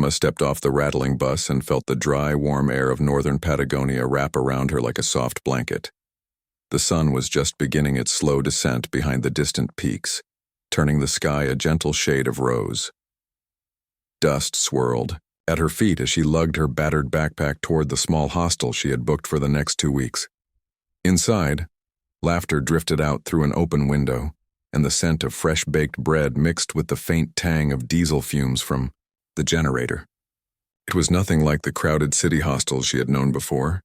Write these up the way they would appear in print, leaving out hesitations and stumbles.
Emma stepped off the rattling bus and felt the dry, warm air of northern Patagonia wrap around her like a soft blanket. The sun was just beginning its slow descent behind the distant peaks, turning the sky a gentle shade of rose. Dust swirled at her feet as she lugged her battered backpack toward the small hostel she had booked for the next 2 weeks. Inside, laughter drifted out through an open window, and the scent of fresh-baked bread mixed with the faint tang of diesel fumes from the generator. It was nothing like the crowded city hostels she had known before.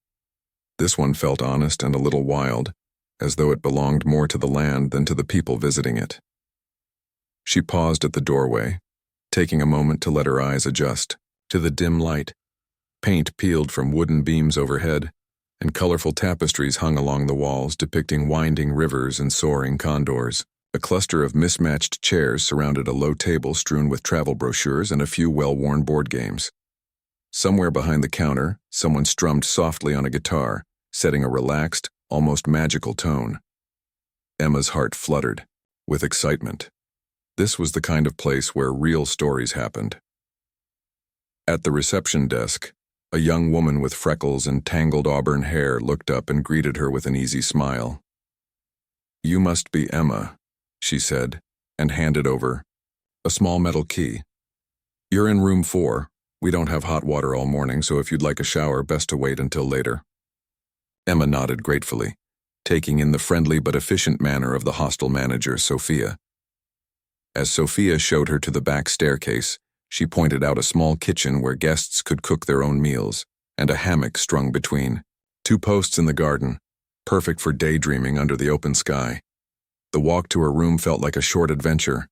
This one felt honest and a little wild, as though it belonged more to the land than to the people visiting it. She paused at the doorway, taking a moment to let her eyes adjust to the dim light. Paint peeled from wooden beams overhead, and colorful tapestries hung along the walls depicting winding rivers and soaring condors. A cluster of mismatched chairs surrounded a low table strewn with travel brochures and a few well-worn board games. Somewhere behind the counter, someone strummed softly on a guitar, setting a relaxed, almost magical tone. Emma's heart fluttered with excitement. This was the kind of place where real stories happened. At the reception desk, a young woman with freckles and tangled auburn hair looked up and greeted her with an easy smile. "You must be Emma," she said, and handed over a small metal key. "You're in room 4. We don't have hot water all morning, so if you'd like a shower, best to wait until later." Emma nodded gratefully, taking in the friendly but efficient manner of the hostel manager, Sophia. As Sophia showed her to the back staircase, she pointed out a small kitchen where guests could cook their own meals, and a hammock strung between 2 posts in the garden, perfect for daydreaming under the open sky. The walk to her room felt like a short adventure.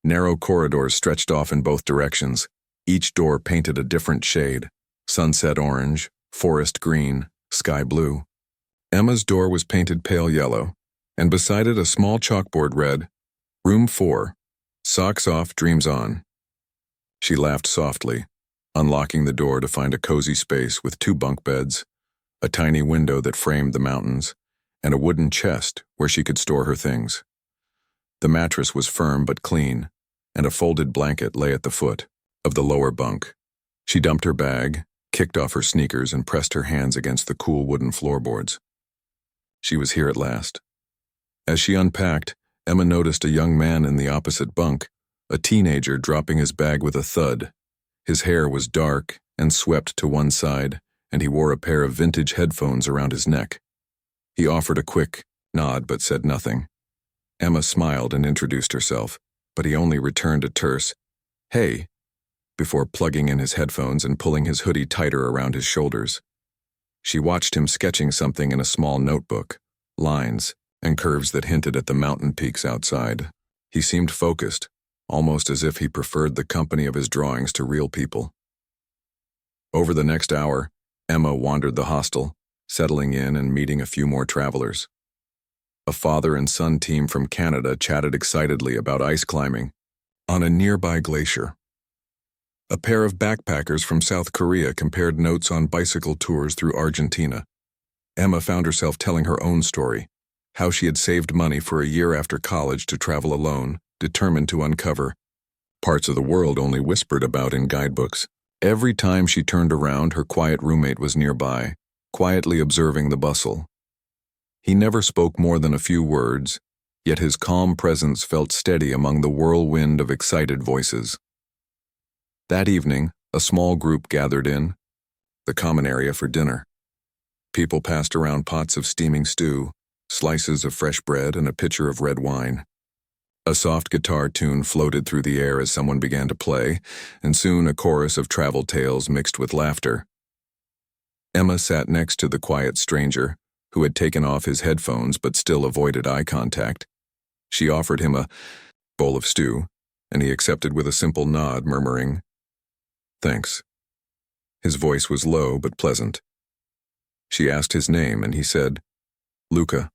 Narrow corridors stretched off in both directions, each door painted a different shade: sunset orange, forest green, sky blue. Emma's door was painted pale yellow, and beside it a small chalkboard read, "Room 4, Socks Off, Dreams On." She laughed softly, unlocking the door to find a cozy space with 2 bunk beds, a tiny window that framed the mountains, and a wooden chest where she could store her things. The mattress was firm but clean, and a folded blanket lay at the foot of the lower bunk. She dumped her bag, kicked off her sneakers, and pressed her hands against the cool wooden floorboards. She was here at last. As she unpacked, Emma noticed a young man in the opposite bunk, a teenager dropping his bag with a thud. His hair was dark and swept to one side, and he wore a pair of vintage headphones around his neck. He offered a quick nod but said nothing. Emma smiled and introduced herself, but he only returned a terse, "Hey," before plugging in his headphones and pulling his hoodie tighter around his shoulders. She watched him sketching something in a small notebook, lines and curves that hinted at the mountain peaks outside. He seemed focused, almost as if he preferred the company of his drawings to real people. Over the next hour, Emma wandered the hostel, settling in and meeting a few more travelers. A father and son team from Canada chatted excitedly about ice climbing on a nearby glacier. A pair of backpackers from South Korea compared notes on bicycle tours through Argentina. Emma found herself telling her own story, how she had saved money for a year after college to travel alone, determined to uncover parts of the world only whispered about in guidebooks. Every time she turned around, her quiet roommate was nearby, quietly observing the bustle. He never spoke more than a few words, yet his calm presence felt steady among the whirlwind of excited voices. That evening, a small group gathered in the common area for dinner. People passed around pots of steaming stew, slices of fresh bread, and a pitcher of red wine. A soft guitar tune floated through the air as someone began to play, and soon a chorus of travel tales mixed with laughter. Emma sat next to the quiet stranger, who had taken off his headphones but still avoided eye contact. She offered him a bowl of stew, and he accepted with a simple nod, murmuring, "Thanks." His voice was low but pleasant. She asked his name, and he said, "Luca."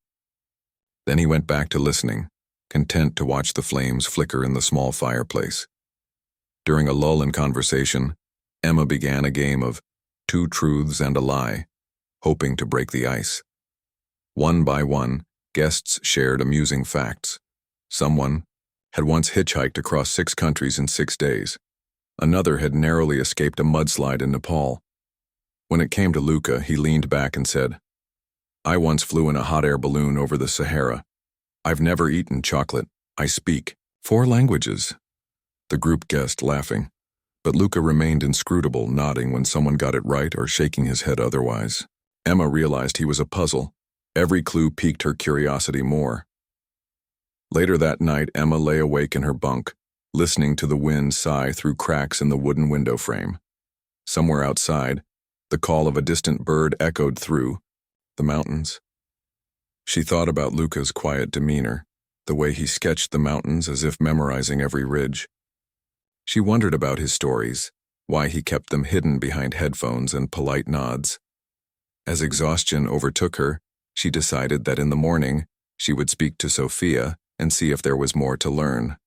Then he went back to listening, content to watch the flames flicker in the small fireplace. During a lull in conversation, Emma began a game of 2 truths and a lie, hoping to break the ice. One by one, guests shared amusing facts. Someone had once hitchhiked across 6 countries in 6 days. Another had narrowly escaped a mudslide in Nepal. When it came to Luca, he leaned back and said, "I once flew in a hot air balloon over the Sahara. I've never eaten chocolate. I speak 4 languages." The group guessed, laughing, but Luca remained inscrutable, nodding when someone got it right or shaking his head otherwise. Emma realized he was a puzzle. Every clue piqued her curiosity more. Later that night, Emma lay awake in her bunk, listening to the wind sigh through cracks in the wooden window frame. Somewhere outside, the call of a distant bird echoed through the mountains. She thought about Luca's quiet demeanor, the way he sketched the mountains as if memorizing every ridge. She wondered about his stories, why he kept them hidden behind headphones and polite nods. As exhaustion overtook her, she decided that in the morning she would speak to Sophia and see if there was more to learn.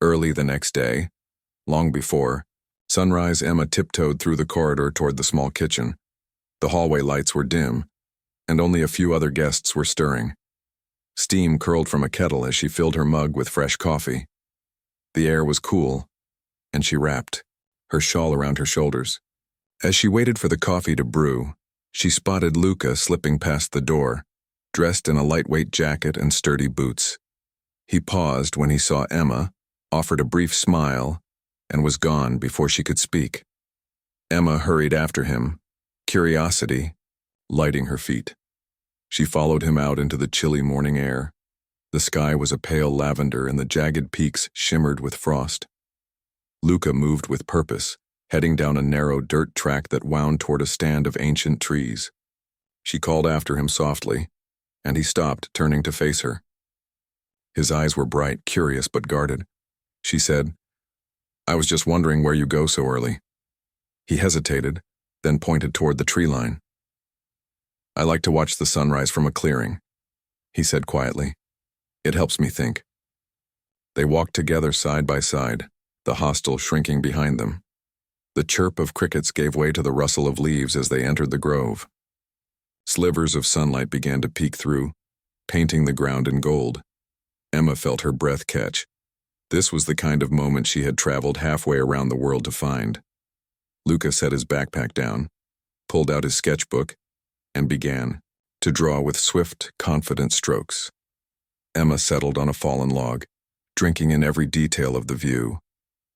Early the next day, long before sunrise, Emma tiptoed through the corridor toward the small kitchen. The hallway lights were dim, and only a few other guests were stirring. Steam curled from a kettle as she filled her mug with fresh coffee. The air was cool, and she wrapped her shawl around her shoulders. As she waited for the coffee to brew, she spotted Luca slipping past the door, dressed in a lightweight jacket and sturdy boots. He paused when he saw Emma, offered a brief smile, and was gone before she could speak. Emma hurried after him, curiosity lighting her feet. She followed him out into the chilly morning air. The sky was a pale lavender and the jagged peaks shimmered with frost. Luca moved with purpose, heading down a narrow dirt track that wound toward a stand of ancient trees. She called after him softly, and he stopped, turning to face her. His eyes were bright, curious but guarded. She said, "I was just wondering where you go so early." He hesitated, then pointed toward the tree line. "I like to watch the sunrise from a clearing," he said quietly. "It helps me think." They walked together side by side, the hostel shrinking behind them. The chirp of crickets gave way to the rustle of leaves as they entered the grove. Slivers of sunlight began to peek through, painting the ground in gold. Emma felt her breath catch. This was the kind of moment she had traveled halfway around the world to find. Luca set his backpack down, pulled out his sketchbook, and began to draw with swift, confident strokes. Emma settled on a fallen log, drinking in every detail of the view.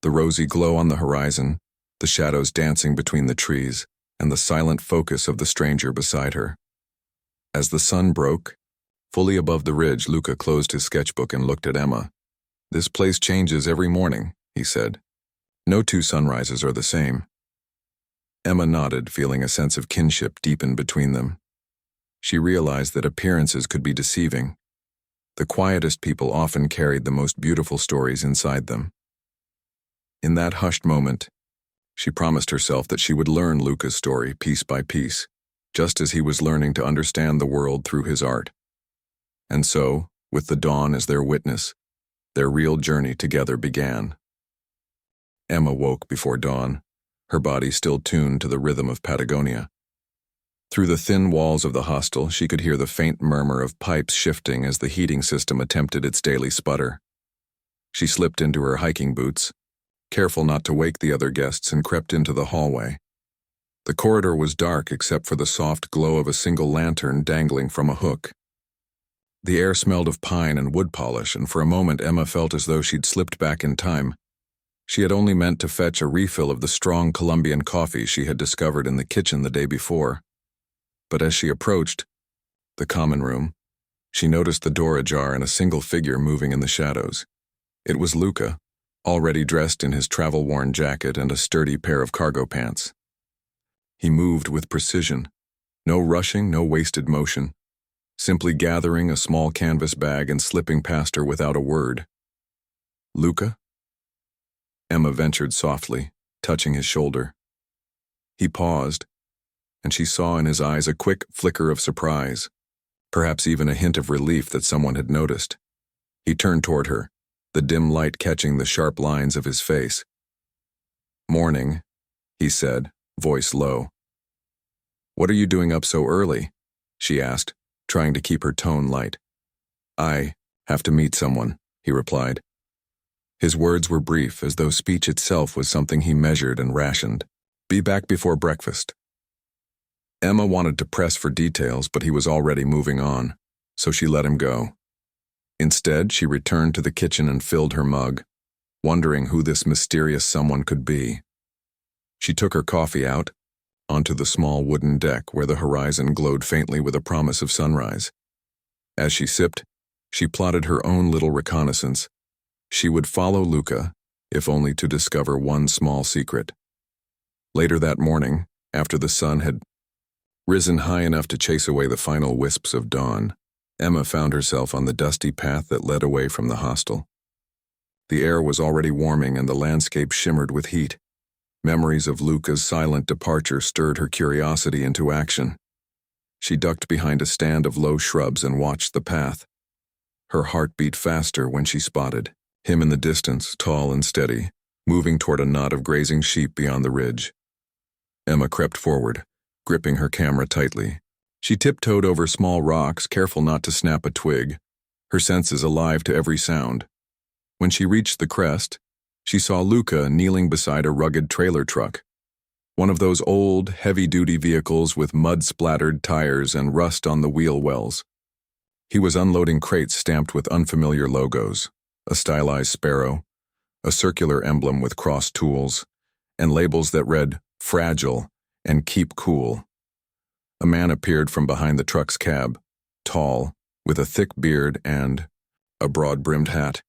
The rosy glow on the horizon, the shadows dancing between the trees, and the silent focus of the stranger beside her. As the sun broke, fully above the ridge, Luca closed his sketchbook and looked at Emma. "This place changes every morning," he said. "No 2 sunrises are the same." Emma nodded, feeling a sense of kinship deepen between them. She realized that appearances could be deceiving. The quietest people often carried the most beautiful stories inside them. In that hushed moment, she promised herself that she would learn Luca's story piece by piece, just as he was learning to understand the world through his art. And so, with the dawn as their witness, their real journey together began. Emma woke before dawn, her body still tuned to the rhythm of Patagonia. Through the thin walls of the hostel, she could hear the faint murmur of pipes shifting as the heating system attempted its daily sputter. She slipped into her hiking boots, careful not to wake the other guests, and crept into the hallway. The corridor was dark except for the soft glow of a single lantern dangling from a hook. The air smelled of pine and wood polish, and for a moment Emma felt as though she'd slipped back in time. She had only meant to fetch a refill of the strong Colombian coffee she had discovered in the kitchen the day before. But as she approached the common room, she noticed the door ajar and a single figure moving in the shadows. It was Luca, already dressed in his travel-worn jacket and a sturdy pair of cargo pants. He moved with precision, no rushing, no wasted motion, simply gathering a small canvas bag and slipping past her without a word. "Luca?" Emma ventured softly, touching his shoulder. He paused, and she saw in his eyes a quick flicker of surprise, perhaps even a hint of relief that someone had noticed. He turned toward her, the dim light catching the sharp lines of his face. "Morning," he said, voice low. "What are you doing up so early?" she asked, trying to keep her tone light. "I have to meet someone," he replied. His words were brief, as though speech itself was something he measured and rationed. Be back before breakfast. Emma wanted to press for details, but he was already moving on, so she let him go. Instead, she returned to the kitchen and filled her mug, wondering who this mysterious someone could be. She took her coffee out, onto the small wooden deck where the horizon glowed faintly with a promise of sunrise. As she sipped, she plotted her own little reconnaissance. She would follow Luca, if only to discover one small secret. Later that morning, after the sun had risen high enough to chase away the final wisps of dawn, Emma found herself on the dusty path that led away from the hostel. The air was already warming and the landscape shimmered with heat. Memories of Luca's silent departure stirred her curiosity into action. She ducked behind a stand of low shrubs and watched the path. Her heart beat faster when she spotted him in the distance, tall and steady, moving toward a knot of grazing sheep beyond the ridge. Emma crept forward, gripping her camera tightly. She tiptoed over small rocks, careful not to snap a twig, her senses alive to every sound. When she reached the crest, she saw Luca kneeling beside a rugged trailer truck, one of those old, heavy-duty vehicles with mud-splattered tires and rust on the wheel wells. He was unloading crates stamped with unfamiliar logos, a stylized sparrow, a circular emblem with crossed tools, and labels that read, "Fragile" and "Keep Cool." A man appeared from behind the truck's cab, tall, with a thick beard and a broad-brimmed hat.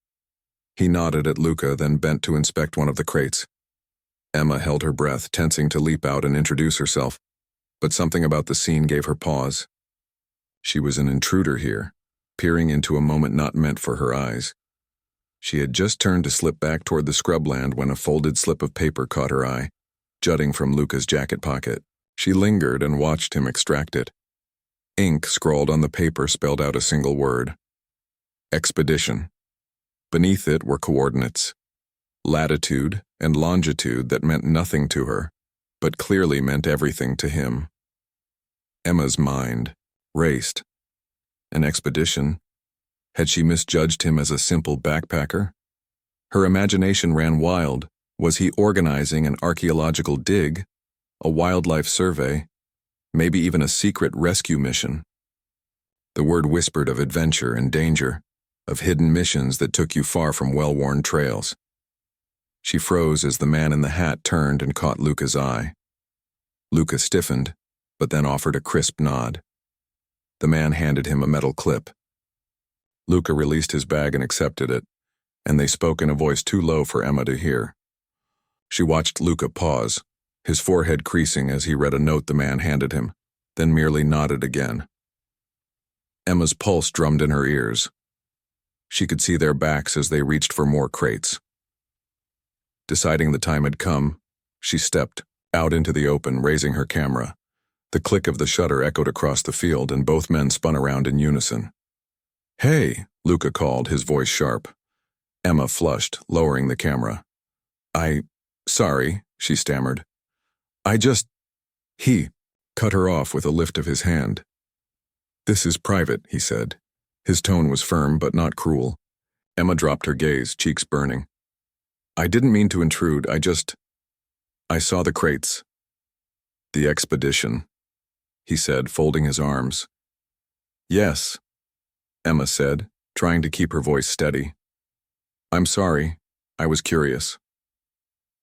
He nodded at Luca, then bent to inspect one of the crates. Emma held her breath, tensing to leap out and introduce herself, but something about the scene gave her pause. She was an intruder here, peering into a moment not meant for her eyes. She had just turned to slip back toward the scrubland when a folded slip of paper caught her eye, jutting from Luca's jacket pocket. She lingered and watched him extract it. Ink scrawled on the paper spelled out a single word: Expedition. Beneath it were coordinates, latitude and longitude that meant nothing to her, but clearly meant everything to him. Emma's mind raced. An expedition? Had she misjudged him as a simple backpacker? Her imagination ran wild. Was he organizing an archaeological dig, a wildlife survey, maybe even a secret rescue mission? The word whispered of adventure and danger, of hidden missions that took you far from well-worn trails. She froze as the man in the hat turned and caught Luca's eye. Luca stiffened, but then offered a crisp nod. The man handed him a metal clip. Luca released his bag and accepted it, and they spoke in a voice too low for Emma to hear. She watched Luca pause, his forehead creasing as he read a note the man handed him, then merely nodded again. Emma's pulse drummed in her ears. She could see their backs as they reached for more crates. Deciding the time had come, she stepped out into the open, raising her camera. The click of the shutter echoed across the field, and both men spun around in unison. "Hey," Luca called, his voice sharp. Emma flushed, lowering the camera. Sorry," she stammered. He cut her off with a lift of his hand. "This is private," he said. His tone was firm but not cruel. Emma dropped her gaze, cheeks burning. "I didn't mean to intrude, I saw the crates." "The expedition," he said, folding his arms. "Yes," Emma said, trying to keep her voice steady. "I'm sorry, I was curious."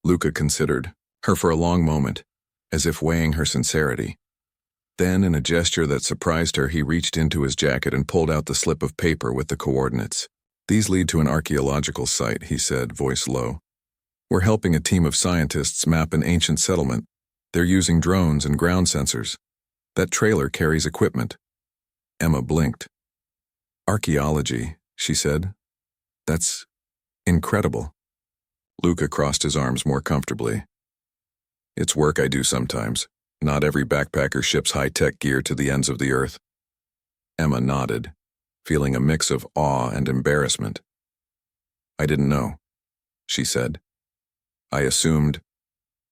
Luca considered her for a long moment, as if weighing her sincerity. Then, in a gesture that surprised her, he reached into his jacket and pulled out the slip of paper with the coordinates. "These lead to an archaeological site," he said, voice low. "We're helping a team of scientists map an ancient settlement. They're using drones and ground sensors. That trailer carries equipment." Emma blinked. "Archaeology," she said. "That's incredible." Luca crossed his arms more comfortably. "It's work I do sometimes. Not every backpacker ships high-tech gear to the ends of the earth." Emma nodded, feeling a mix of awe and embarrassment. "I didn't know," she said. "I assumed."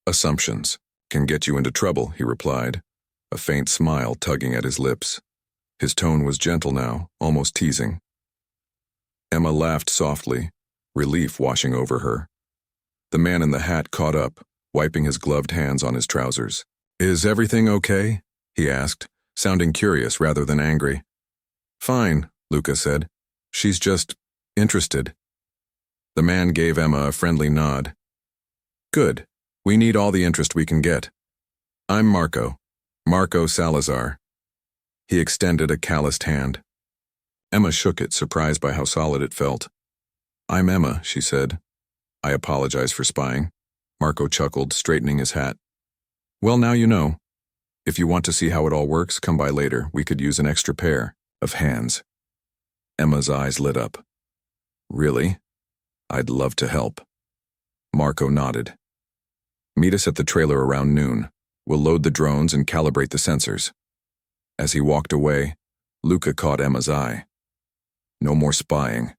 "Assumptions can get you into trouble," he replied, a faint smile tugging at his lips. His tone was gentle now, almost teasing. Emma laughed softly, relief washing over her. The man in the hat caught up, wiping his gloved hands on his trousers. "Is everything okay?" he asked, sounding curious rather than angry. "Fine," Luca said. "She's just interested." The man gave Emma a friendly nod. "Good. We need all the interest we can get. I'm Marco Salazar." He extended a calloused hand. Emma shook it, surprised by how solid it felt. "I'm Emma," she said. "I apologize for spying." Marco chuckled, straightening his hat. "Well, now you know. If you want to see how it all works, come by later. We could use an extra pair of hands." Emma's eyes lit up. "Really? I'd love to help." Marco nodded. "Meet us at the trailer around noon. We'll load the drones and calibrate the sensors." As he walked away, Luca caught Emma's eye. "No more spying,"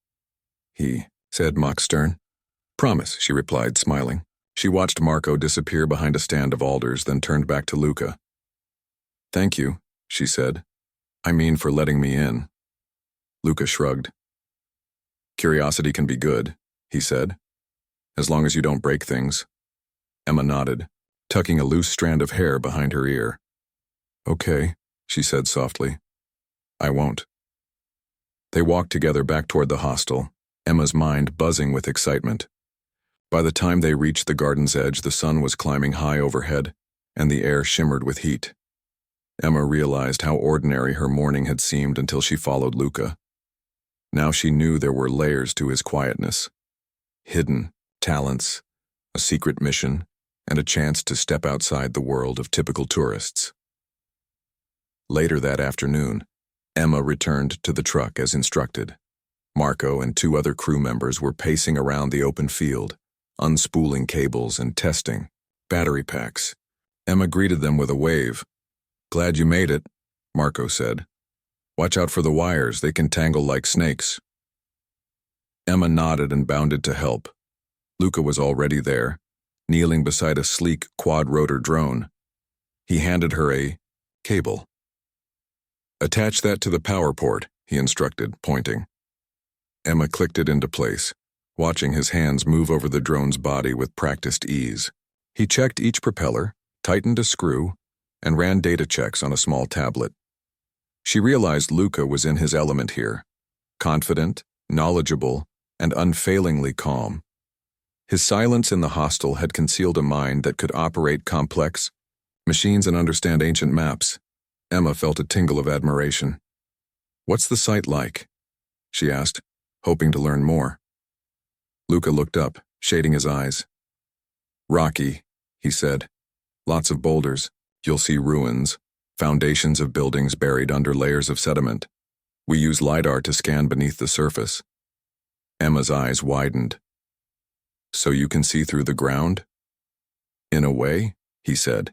he said mock stern. "Promise," she replied, smiling. She watched Marco disappear behind a stand of alders, then turned back to Luca. "Thank you," she said. "I mean for letting me in." Luca shrugged. "Curiosity can be good," he said, "as long as you don't break things." Emma nodded, tucking a loose strand of hair behind her ear. "Okay," she said softly. "I won't." They walked together back toward the hostel, Emma's mind buzzing with excitement. By the time they reached the garden's edge, the sun was climbing high overhead, and the air shimmered with heat. Emma realized how ordinary her morning had seemed until she followed Luca. Now she knew there were layers to his quietness. Hidden talents, a secret mission, and a chance to step outside the world of typical tourists. Later that afternoon, Emma returned to the truck as instructed. Marco and 2 other crew members were pacing around the open field, unspooling cables and testing battery packs. Emma greeted them with a wave. "Glad you made it," Marco said. "Watch out for the wires, they can tangle like snakes." Emma nodded and bounded to help. Luca was already there, kneeling beside a sleek quad-rotor drone. He handed her a cable. "Attach that to the power port," he instructed, pointing. Emma clicked it into place, watching his hands move over the drone's body with practiced ease. He checked each propeller, tightened a screw, and ran data checks on a small tablet. She realized Luca was in his element here, confident, knowledgeable, and unfailingly calm. His silence in the hostel had concealed a mind that could operate complex machines and understand ancient maps. Emma felt a tingle of admiration. "What's the site like?" she asked, hoping to learn more. Luca looked up, shading his eyes. "Rocky," he said. "Lots of boulders. You'll see ruins, foundations of buildings buried under layers of sediment. We use LiDAR to scan beneath the surface." Emma's eyes widened. "So you can see through the ground?" "In a way," he said.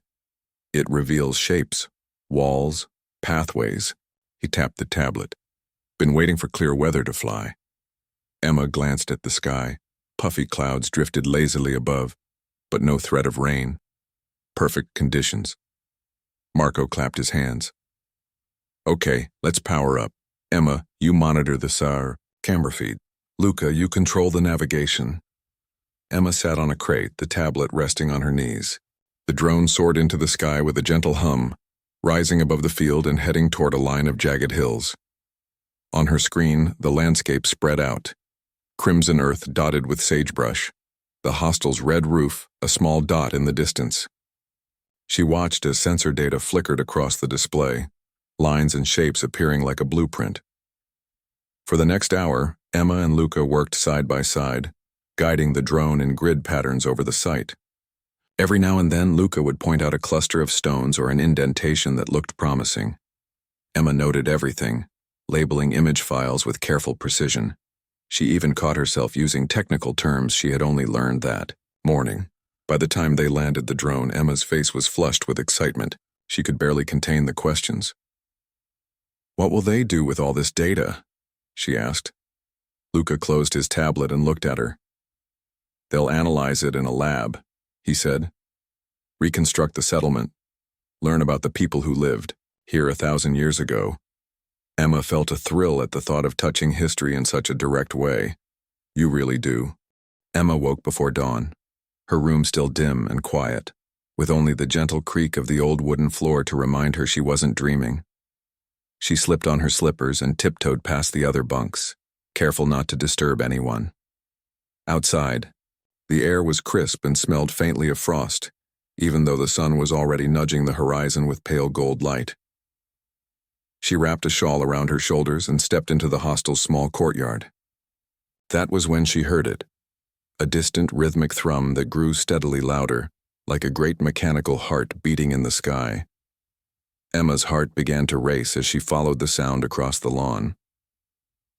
"It reveals shapes, walls, pathways." He tapped the tablet. "Been waiting for clear weather to fly." Emma glanced at the sky. Puffy clouds drifted lazily above, but no threat of rain. Perfect conditions. Marco clapped his hands. "Okay, let's power up. Emma, you monitor the SAR camera feed. Luca, you control the navigation." Emma sat on a crate, the tablet resting on her knees. The drone soared into the sky with a gentle hum, rising above the field and heading toward a line of jagged hills. On her screen, the landscape spread out. Crimson earth dotted with sagebrush. The hostel's red roof, a small dot in the distance. She watched as sensor data flickered across the display, lines and shapes appearing like a blueprint. For the next hour, Emma and Luca worked side by side, guiding the drone in grid patterns over the site. Every now and then, Luca would point out a cluster of stones or an indentation that looked promising. Emma noted everything, labeling image files with careful precision. She even caught herself using technical terms she had only learned that morning. By the time they landed the drone, Emma's face was flushed with excitement. She could barely contain the questions. "What will they do with all this data?" she asked. Luca closed his tablet and looked at her. "They'll analyze it in a lab," he said. "Reconstruct the settlement. Learn about the people who lived here 1,000 years ago." Emma felt a thrill at the thought of touching history in such a direct way. You really do. Emma woke before dawn, her room still dim and quiet, with only the gentle creak of the old wooden floor to remind her she wasn't dreaming. She slipped on her slippers and tiptoed past the other bunks, careful not to disturb anyone. Outside, the air was crisp and smelled faintly of frost, even though the sun was already nudging the horizon with pale gold light. She wrapped a shawl around her shoulders and stepped into the hostel's small courtyard. That was when she heard it, a distant rhythmic thrum that grew steadily louder, like a great mechanical heart beating in the sky. Emma's heart began to race as she followed the sound across the lawn.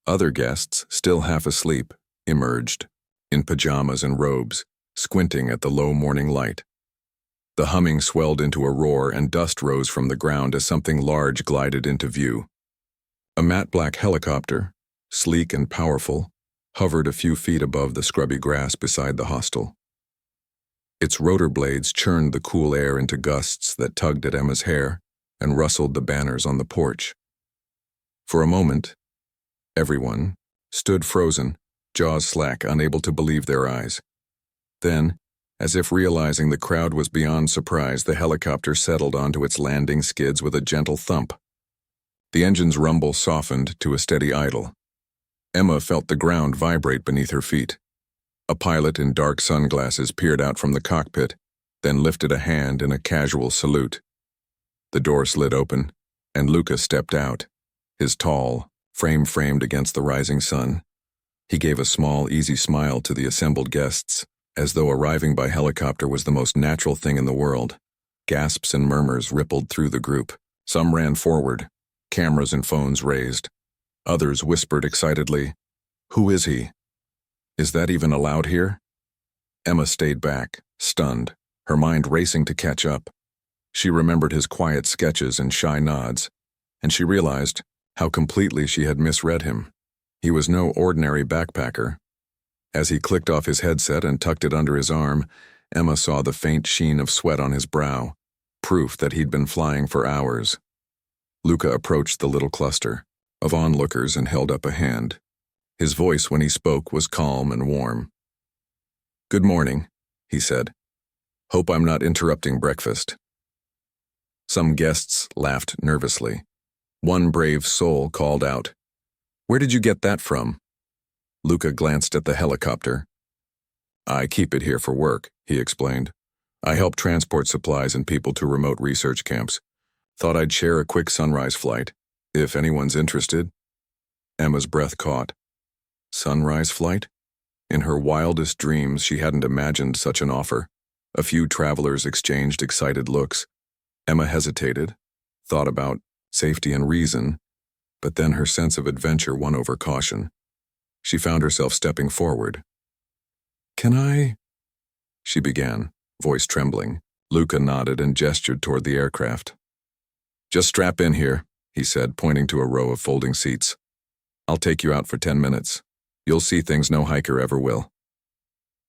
Other guests, still half asleep, emerged, in pajamas and robes, squinting at the low morning light. The humming swelled into a roar and dust rose from the ground as something large glided into view. A matte black helicopter, sleek and powerful, hovered a few feet above the scrubby grass beside the hostel. Its rotor blades churned the cool air into gusts that tugged at Emma's hair and rustled the banners on the porch. For a moment, everyone stood frozen, jaws slack, unable to believe their eyes. Then, as if realizing the crowd was beyond surprise, the helicopter settled onto its landing skids with a gentle thump. The engine's rumble softened to a steady idle. Emma felt the ground vibrate beneath her feet. A pilot in dark sunglasses peered out from the cockpit, then lifted a hand in a casual salute. The door slid open, and Luca stepped out, his tall frame framed against the rising sun. He gave a small, easy smile to the assembled guests, as though arriving by helicopter was the most natural thing in the world. Gasps and murmurs rippled through the group. Some ran forward, cameras and phones raised. Others whispered excitedly, "Who is he? Is that even allowed here?" Emma stayed back, stunned, her mind racing to catch up. She remembered his quiet sketches and shy nods, and she realized how completely she had misread him. He was no ordinary backpacker. As he clicked off his headset and tucked it under his arm, Emma saw the faint sheen of sweat on his brow, proof that he'd been flying for hours. Luca approached the little cluster of onlookers and held up a hand. His voice when he spoke was calm and warm. "Good morning," he said. "Hope I'm not interrupting breakfast." Some guests laughed nervously. One brave soul called out, "Where did you get that from?" Luca glanced at the helicopter. "I keep it here for work," he explained. "I help transport supplies and people to remote research camps. Thought I'd share a quick sunrise flight, if anyone's interested." Emma's breath caught. Sunrise flight? In her wildest dreams, she hadn't imagined such an offer. A few travelers exchanged excited looks. Emma hesitated, thought about safety and reason, but then her sense of adventure won over caution. She found herself stepping forward. "Can I?" she began, voice trembling. Luca nodded and gestured toward the aircraft. "Just strap in here," he said, pointing to a row of folding seats. "I'll take you out for 10 minutes. You'll see things no hiker ever will."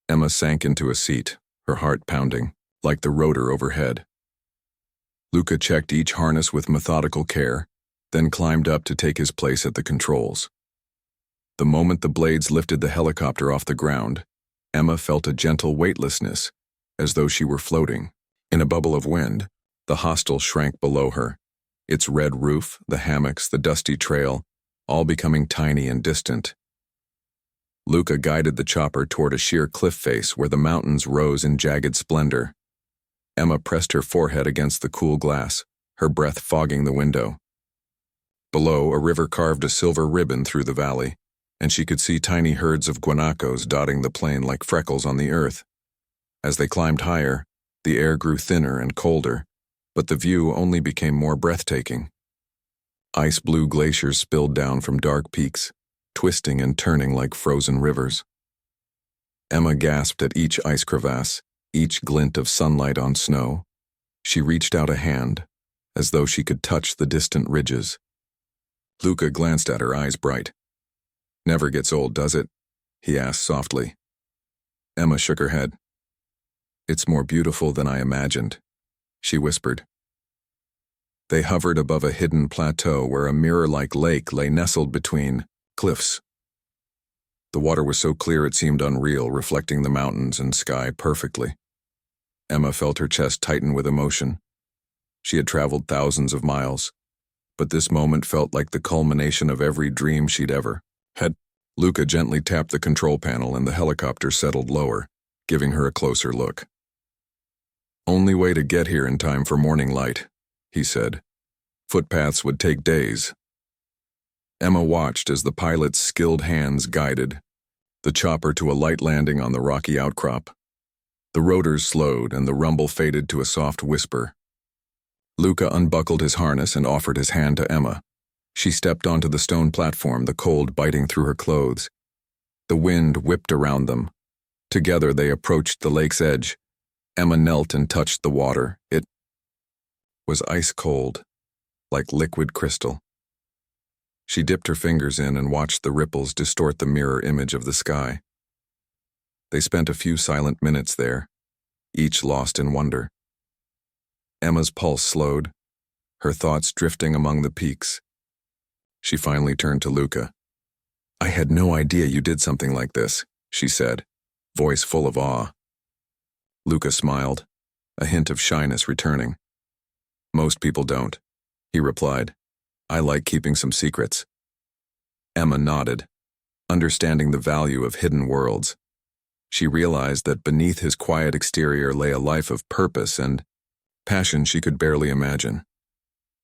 Emma sank into a seat, her heart pounding, like the rotor overhead. Luca checked each harness with methodical care, then climbed up to take his place at the controls. The moment the blades lifted the helicopter off the ground, Emma felt a gentle weightlessness, as though she were floating. In a bubble of wind, the hostel shrank below her, its red roof, the hammocks, the dusty trail, all becoming tiny and distant. Luca guided the chopper toward a sheer cliff face where the mountains rose in jagged splendor. Emma pressed her forehead against the cool glass, her breath fogging the window. Below, a river carved a silver ribbon through the valley, and she could see tiny herds of guanacos dotting the plain like freckles on the earth. As they climbed higher, the air grew thinner and colder, but the view only became more breathtaking. Ice-blue glaciers spilled down from dark peaks, twisting and turning like frozen rivers. Emma gasped at each ice crevasse, each glint of sunlight on snow. She reached out a hand, as though she could touch the distant ridges. Luca glanced at her, eyes bright. "Never gets old, does it?" he asked softly. Emma shook her head. "It's more beautiful than I imagined," she whispered. They hovered above a hidden plateau where a mirror-like lake lay nestled between cliffs. The water was so clear it seemed unreal, reflecting the mountains and sky perfectly. Emma felt her chest tighten with emotion. She had traveled thousands of miles, but this moment felt like the culmination of every dream she'd ever had. Luca gently tapped the control panel and the helicopter settled lower, giving her a closer look. "Only way to get here in time for morning light," he said. "Footpaths would take days." Emma watched as the pilot's skilled hands guided the chopper to a light landing on the rocky outcrop. The rotors slowed and the rumble faded to a soft whisper. Luca unbuckled his harness and offered his hand to Emma. She stepped onto the stone platform, the cold biting through her clothes. The wind whipped around them. Together they approached the lake's edge. Emma knelt and touched the water. It was ice cold, like liquid crystal. She dipped her fingers in and watched the ripples distort the mirror image of the sky. They spent a few silent minutes there, each lost in wonder. Emma's pulse slowed, her thoughts drifting among the peaks. She finally turned to Luca. "I had no idea you did something like this," she said, voice full of awe. Luca smiled, a hint of shyness returning. "Most people don't," he replied. "I like keeping some secrets." Emma nodded, understanding the value of hidden worlds. She realized that beneath his quiet exterior lay a life of purpose and passion she could barely imagine.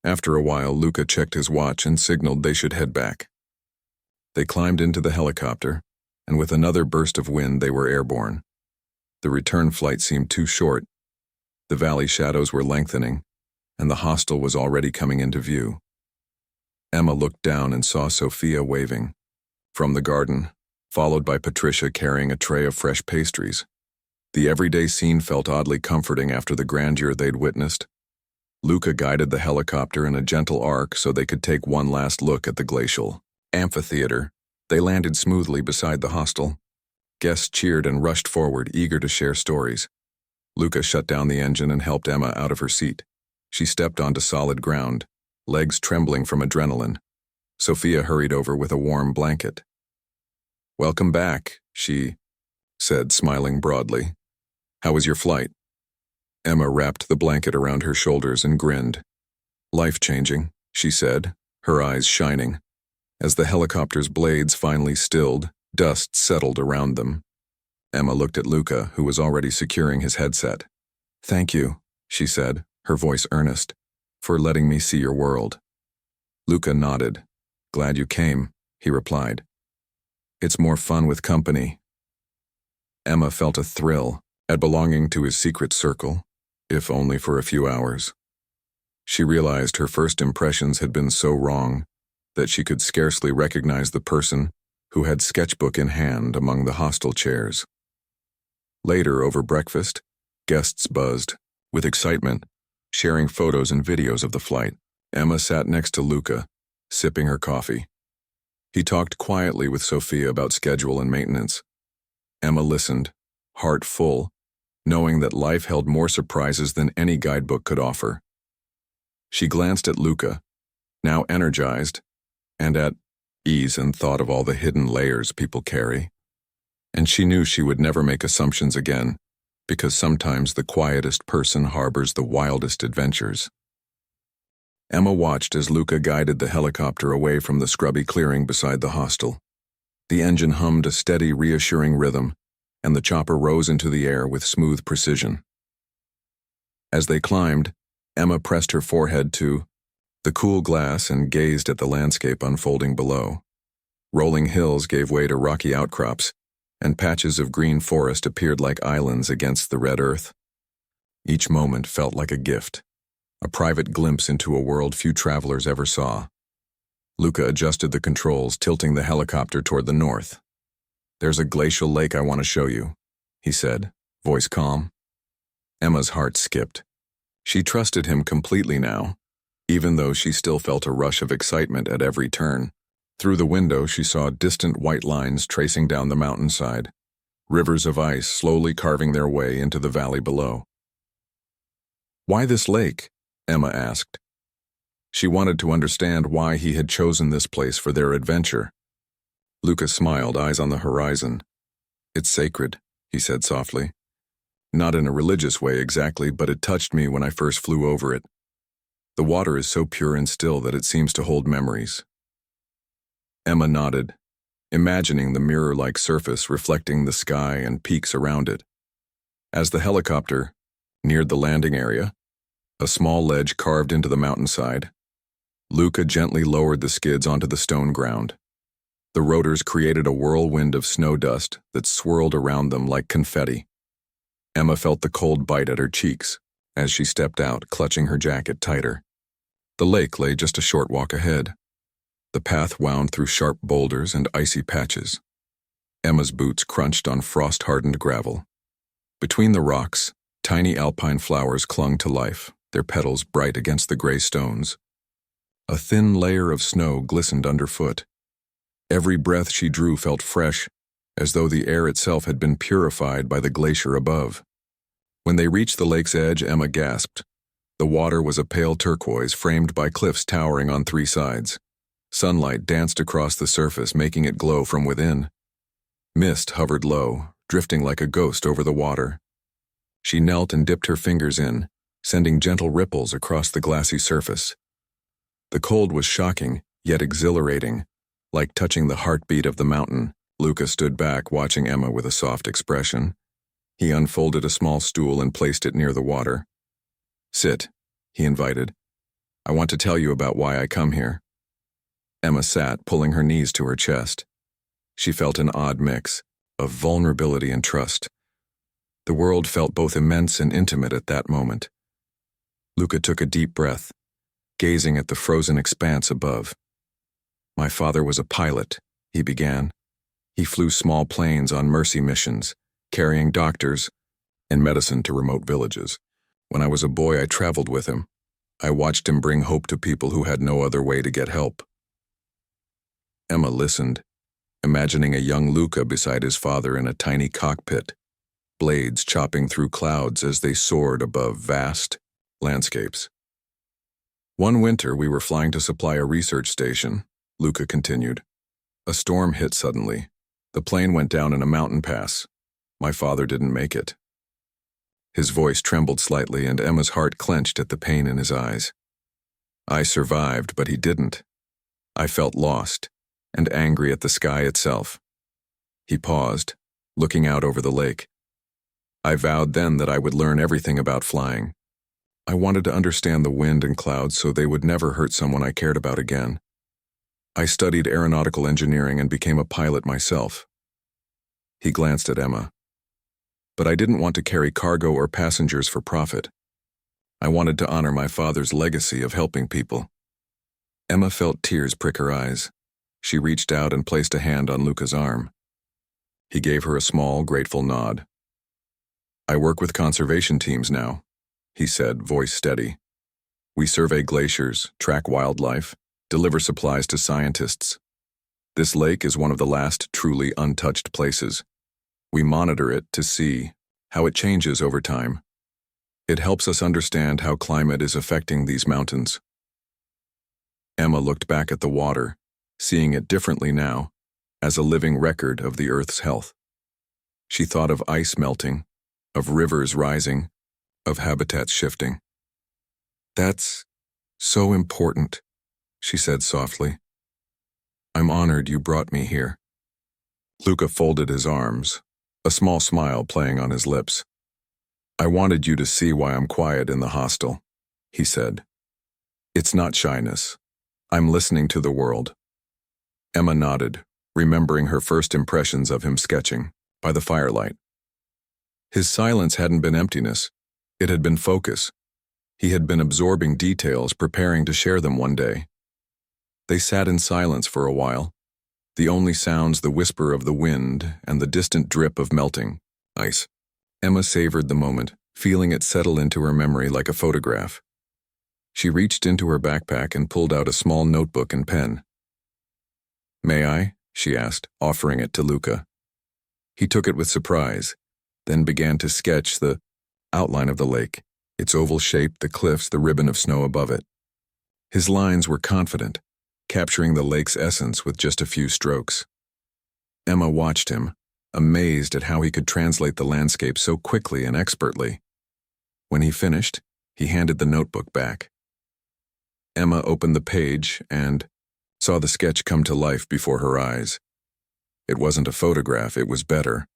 After a while, Luca checked his watch and signaled they should head back. They climbed into the helicopter, and with another burst of wind they were airborne. The return flight seemed too short. The valley shadows were lengthening, and the hostel was already coming into view. Emma looked down and saw Sophia waving from the garden, followed by Patricia carrying a tray of fresh pastries. The everyday scene felt oddly comforting after the grandeur they'd witnessed. Luca guided the helicopter in a gentle arc so they could take one last look at the glacial amphitheater. They landed smoothly beside the hostel. Guests cheered and rushed forward, eager to share stories. Luca shut down the engine and helped Emma out of her seat. She stepped onto solid ground, legs trembling from adrenaline. Sophia hurried over with a warm blanket. "Welcome back," she said, smiling broadly. "How was your flight?" Emma wrapped the blanket around her shoulders and grinned. "Life-changing," she said, her eyes shining. As the helicopter's blades finally stilled, dust settled around them. Emma looked at Luca, who was already securing his headset. "Thank you," she said, her voice earnest, "for letting me see your world." Luca nodded. "Glad you came," he replied. "It's more fun with company." Emma felt a thrill at belonging to his secret circle, if only for a few hours. She realized her first impressions had been so wrong that she could scarcely recognize the person who had sketchbook in hand among the hostel chairs. Later, over breakfast, guests buzzed with excitement, sharing photos and videos of the flight. Emma sat next to Luca, sipping her coffee. He talked quietly with Sophia about schedule and maintenance. Emma listened, heart full, knowing that life held more surprises than any guidebook could offer. She glanced at Luca, now energized, and at ease and thought of all the hidden layers people carry. And she knew she would never make assumptions again, because sometimes the quietest person harbors the wildest adventures. Emma watched as Luca guided the helicopter away from the scrubby clearing beside the hostel. The engine hummed a steady, reassuring rhythm, and the chopper rose into the air with smooth precision. As they climbed, Emma pressed her forehead to the cool glass and gazed at the landscape unfolding below. Rolling hills gave way to rocky outcrops, and patches of green forest appeared like islands against the red earth. Each moment felt like a gift, a private glimpse into a world few travelers ever saw. Luca adjusted the controls, tilting the helicopter toward the north. "There's a glacial lake I want to show you," he said, voice calm. Emma's heart skipped. She trusted him completely now, even though she still felt a rush of excitement at every turn. Through the window, she saw distant white lines tracing down the mountainside, rivers of ice slowly carving their way into the valley below. "Why this lake?" Emma asked. She wanted to understand why he had chosen this place for their adventure. Luca smiled, eyes on the horizon. "It's sacred," he said softly. "Not in a religious way exactly, but it touched me when I first flew over it. The water is so pure and still that it seems to hold memories." Emma nodded, imagining the mirror-like surface reflecting the sky and peaks around it. As the helicopter neared the landing area, a small ledge carved into the mountainside, Luca gently lowered the skids onto the stone ground. The rotors created a whirlwind of snow dust that swirled around them like confetti. Emma felt the cold bite at her cheeks as she stepped out, clutching her jacket tighter. The lake lay just a short walk ahead. The path wound through sharp boulders and icy patches. Emma's boots crunched on frost-hardened gravel. Between the rocks, tiny alpine flowers clung to life, their petals bright against the gray stones. A thin layer of snow glistened underfoot. Every breath she drew felt fresh, as though the air itself had been purified by the glacier above. When they reached the lake's edge, Emma gasped. The water was a pale turquoise framed by cliffs towering on three sides. Sunlight danced across the surface, making it glow from within. Mist hovered low, drifting like a ghost over the water. She knelt and dipped her fingers in, sending gentle ripples across the glassy surface. The cold was shocking, yet exhilarating, like touching the heartbeat of the mountain. Luca stood back, watching Emma with a soft expression. He unfolded a small stool and placed it near the water. "Sit," he invited. "I want to tell you about why I come here." Emma sat, pulling her knees to her chest. She felt an odd mix of vulnerability and trust. The world felt both immense and intimate at that moment. Luca took a deep breath, gazing at the frozen expanse above. "My father was a pilot," he began. "He flew small planes on mercy missions, carrying doctors and medicine to remote villages. When I was a boy, I traveled with him. I watched him bring hope to people who had no other way to get help." Emma listened, imagining a young Luca beside his father in a tiny cockpit, blades chopping through clouds as they soared above vast landscapes. "One winter, we were flying to supply a research station," Luca continued. "A storm hit suddenly. The plane went down in a mountain pass. My father didn't make it." His voice trembled slightly, and Emma's heart clenched at the pain in his eyes. "I survived, but he didn't. I felt lost and angry at the sky itself." He paused, looking out over the lake. "I vowed then that I would learn everything about flying. I wanted to understand the wind and clouds so they would never hurt someone I cared about again. I studied aeronautical engineering and became a pilot myself." He glanced at Emma. "But I didn't want to carry cargo or passengers for profit. I wanted to honor my father's legacy of helping people." Emma felt tears prick her eyes. She reached out and placed a hand on Luca's arm. He gave her a small, grateful nod. "I work with conservation teams now," he said, voice steady. "We survey glaciers, track wildlife, deliver supplies to scientists. This lake is one of the last truly untouched places. We monitor it to see how it changes over time. It helps us understand how climate is affecting these mountains." Emma looked back at the water, seeing it differently now, as a living record of the Earth's health. She thought of ice melting, of rivers rising, of habitats shifting. "That's so important," she said softly. "I'm honored you brought me here." Luca folded his arms, a small smile playing on his lips. "I wanted you to see why I'm quiet in the hostel," he said. "It's not shyness. I'm listening to the world." Emma nodded, remembering her first impressions of him sketching by the firelight. His silence hadn't been emptiness. It had been focus. He had been absorbing details, preparing to share them one day. They sat in silence for a while, the only sounds the whisper of the wind and the distant drip of melting ice. Emma savored the moment, feeling it settle into her memory like a photograph. She reached into her backpack and pulled out a small notebook and pen. "May I?" she asked, offering it to Luca. He took it with surprise, then began to sketch the outline of the lake, its oval shape, the cliffs, the ribbon of snow above it. His lines were confident, capturing the lake's essence with just a few strokes. Emma watched him, amazed at how he could translate the landscape so quickly and expertly. When he finished, he handed the notebook back. Emma opened the page and saw the sketch come to life before her eyes. It wasn't a photograph, it was better.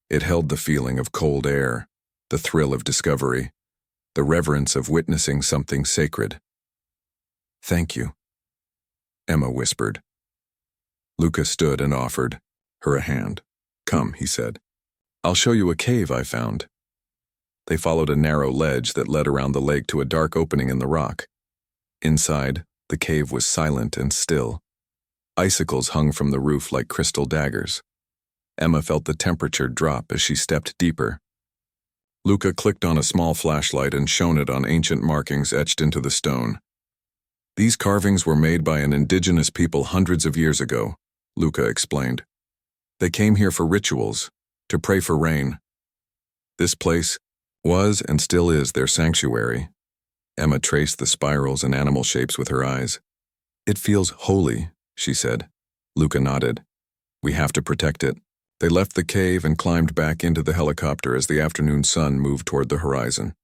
It held the feeling of cold air, the thrill of discovery, the reverence of witnessing something sacred. "Thank you," Emma whispered. Luca stood and offered her a hand. "Come," he said. "I'll show you a cave I found." They followed a narrow ledge that led around the lake to a dark opening in the rock. Inside, the cave was silent and still. Icicles hung from the roof like crystal daggers. Emma felt the temperature drop as she stepped deeper. Luca clicked on a small flashlight and shone it on ancient markings etched into the stone. "These carvings were made by an indigenous people hundreds of years ago," Luca explained. "They came here for rituals, to pray for rain. This place was and still is their sanctuary." Emma traced the spirals and animal shapes with her eyes. "It feels holy," she said. Luca nodded. "We have to protect it." They left the cave and climbed back into the helicopter as the afternoon sun moved toward the horizon.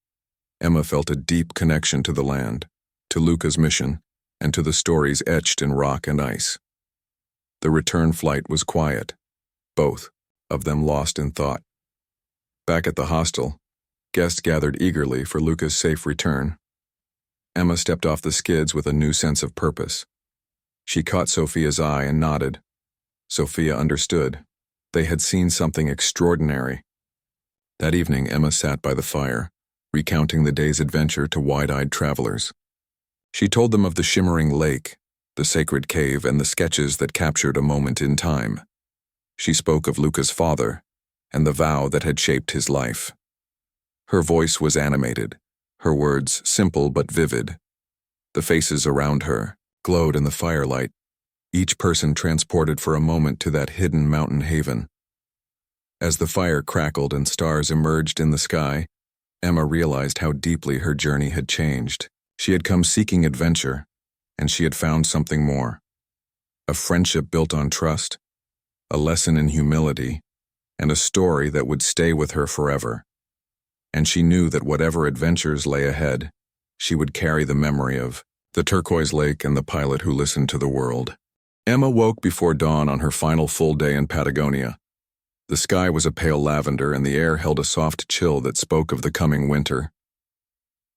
Emma felt a deep connection to the land, to Luca's mission, and to the stories etched in rock and ice. The return flight was quiet, both of them lost in thought. Back at the hostel, guests gathered eagerly for Luca's safe return. Emma stepped off the skids with a new sense of purpose. She caught Sophia's eye and nodded. Sophia understood. They had seen something extraordinary. That evening, Emma sat by the fire, recounting the day's adventure to wide-eyed travelers. She told them of the shimmering lake, the sacred cave, and the sketches that captured a moment in time. She spoke of Luca's father and the vow that had shaped his life. Her voice was animated, her words simple but vivid. The faces around her glowed in the firelight, each person transported for a moment to that hidden mountain haven. As the fire crackled and stars emerged in the sky, Emma realized how deeply her journey had changed. She had come seeking adventure, and she had found something more. A friendship built on trust, a lesson in humility, and a story that would stay with her forever. And she knew that whatever adventures lay ahead, she would carry the memory of the turquoise lake and the pilot who listened to the world. Emma woke before dawn on her final full day in Patagonia. The sky was a pale lavender and the air held a soft chill that spoke of the coming winter.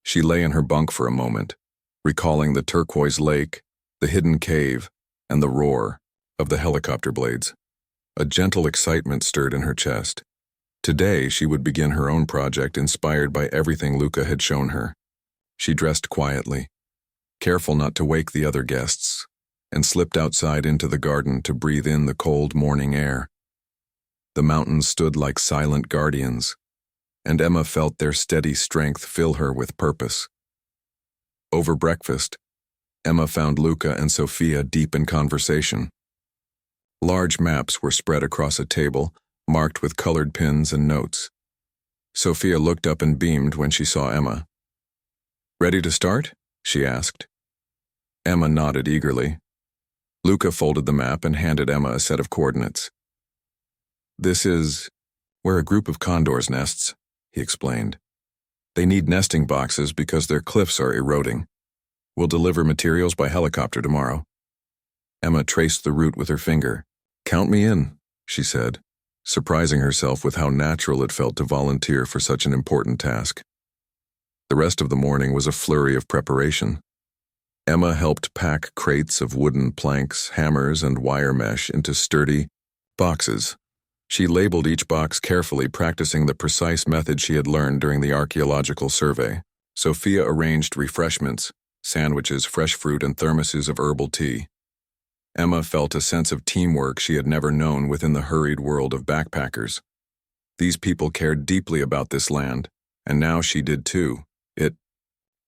She lay in her bunk for a moment, recalling the turquoise lake, the hidden cave, and the roar of the helicopter blades. A gentle excitement stirred in her chest. Today she would begin her own project inspired by everything Luca had shown her. She dressed quietly, careful not to wake the other guests, and slipped outside into the garden to breathe in the cold morning air. The mountains stood like silent guardians, and Emma felt their steady strength fill her with purpose. Over breakfast, Emma found Luca and Sophia deep in conversation. Large maps were spread across a table, marked with colored pins and notes. Sophia looked up and beamed when she saw Emma. "Ready to start?" she asked. Emma nodded eagerly. Luca folded the map and handed Emma a set of coordinates. "This is where a group of condors nests," he explained. "They need nesting boxes because their cliffs are eroding. We'll deliver materials by helicopter tomorrow." Emma traced the route with her finger. "Count me in," she said, surprising herself with how natural it felt to volunteer for such an important task. The rest of the morning was a flurry of preparation. Emma helped pack crates of wooden planks, hammers, and wire mesh into sturdy boxes. She labeled each box carefully, practicing the precise method she had learned during the archaeological survey. Sophia arranged refreshments, sandwiches, fresh fruit, and thermoses of herbal tea. Emma felt a sense of teamwork she had never known within the hurried world of backpackers. These people cared deeply about this land, and now she did too. It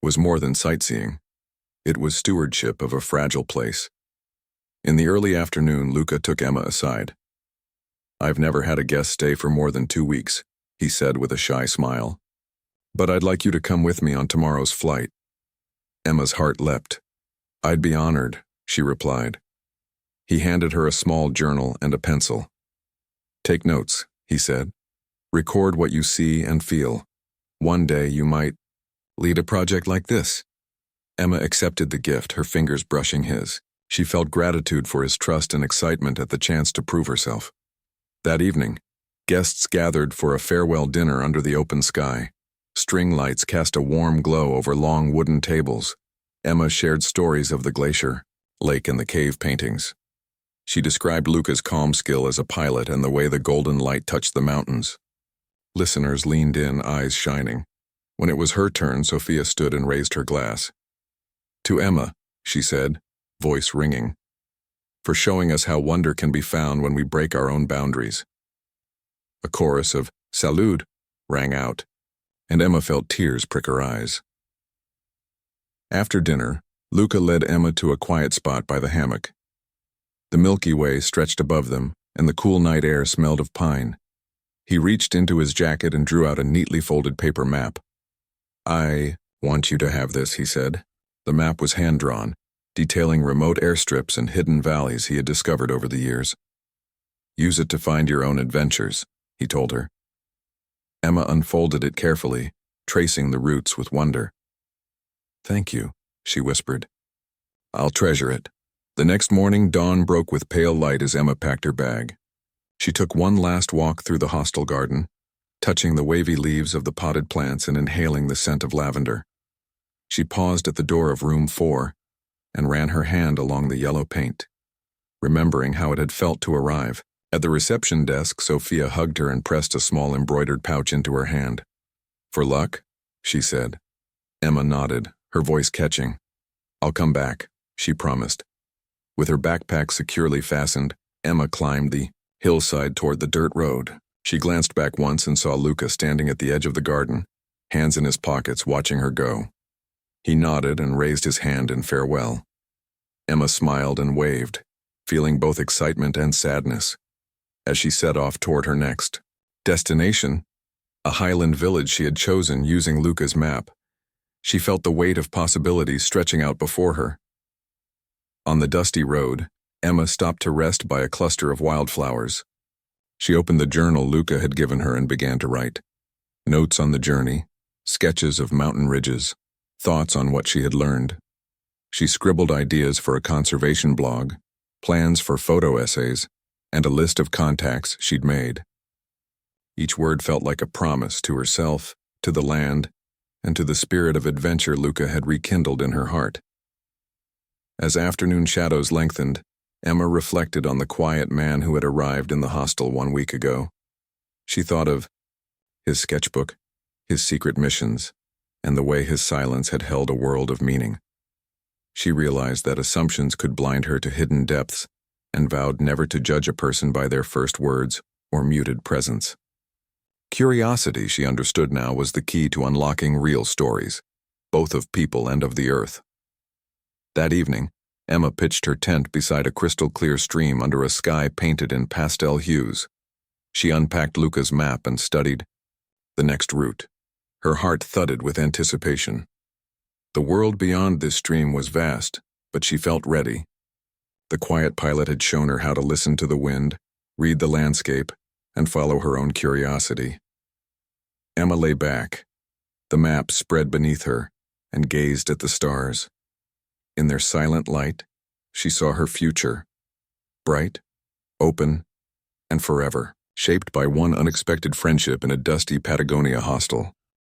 was more than sightseeing. It was stewardship of a fragile place. In the early afternoon, Luca took Emma aside. "I've never had a guest stay for more than 2 weeks," he said with a shy smile. "But I'd like you to come with me on tomorrow's flight." Emma's heart leapt. "I'd be honored," she replied. He handed her a small journal and a pencil. Take notes, he said. Record what you see and feel. One day you might lead a project like this. Emma accepted the gift, her fingers brushing his. She felt gratitude for his trust and excitement at the chance to prove herself. That evening, guests gathered for a farewell dinner under the open sky. String lights cast a warm glow over long wooden tables. Emma shared stories of the glacier, lake, and the cave paintings. She described Luca's calm skill as a pilot and the way the golden light touched the mountains. Listeners leaned in, eyes shining. When it was her turn, Sophia stood and raised her glass. To Emma, she said, voice ringing, for showing us how wonder can be found when we break our own boundaries. A chorus of "Salud" rang out, and Emma felt tears prick her eyes. After dinner, Luca led Emma to a quiet spot by the hammock. The Milky Way stretched above them, and the cool night air smelled of pine. He reached into his jacket and drew out a neatly folded paper map. "I want you to have this," he said. The map was hand-drawn, detailing remote airstrips and hidden valleys he had discovered over the years. "Use it to find your own adventures," he told her. Emma unfolded it carefully, tracing the routes with wonder. "Thank you," she whispered. "I'll treasure it." The next morning, dawn broke with pale light as Emma packed her bag. She took one last walk through the hostel garden, touching the wavy leaves of the potted plants and inhaling the scent of lavender. She paused at the door of room 4 and ran her hand along the yellow paint, remembering how it had felt to arrive. At the reception desk, Sophia hugged her and pressed a small embroidered pouch into her hand. "For luck?" she said. Emma nodded, her voice catching. "I'll come back," she promised. With her backpack securely fastened, Emma climbed the hillside toward the dirt road. She glanced back once and saw Luca standing at the edge of the garden, hands in his pockets, watching her go. He nodded and raised his hand in farewell. Emma smiled and waved, feeling both excitement and sadness, as she set off toward her next destination, a highland village she had chosen using Luca's map. She felt the weight of possibilities stretching out before her. On the dusty road, Emma stopped to rest by a cluster of wildflowers. She opened the journal Luca had given her and began to write. Notes on the journey, sketches of mountain ridges, thoughts on what she had learned. She scribbled ideas for a conservation blog, plans for photo essays, and a list of contacts she'd made. Each word felt like a promise to herself, to the land, and to the spirit of adventure Luca had rekindled in her heart. As afternoon shadows lengthened, Emma reflected on the quiet man who had arrived in the hostel 1 week ago. She thought of his sketchbook, his secret missions, and the way his silence had held a world of meaning. She realized that assumptions could blind her to hidden depths, and vowed never to judge a person by their first words or muted presence. Curiosity, she understood now, was the key to unlocking real stories, both of people and of the earth. That evening, Emma pitched her tent beside a crystal-clear stream under a sky painted in pastel hues. She unpacked Luca's map and studied the next route. Her heart thudded with anticipation. The world beyond this stream was vast, but she felt ready. The quiet pilot had shown her how to listen to the wind, read the landscape, and follow her own curiosity. Emma lay back, the map spread beneath her, and gazed at the stars. In their silent light, she saw her future, bright, open, and forever, shaped by one unexpected friendship in a dusty Patagonia hostel.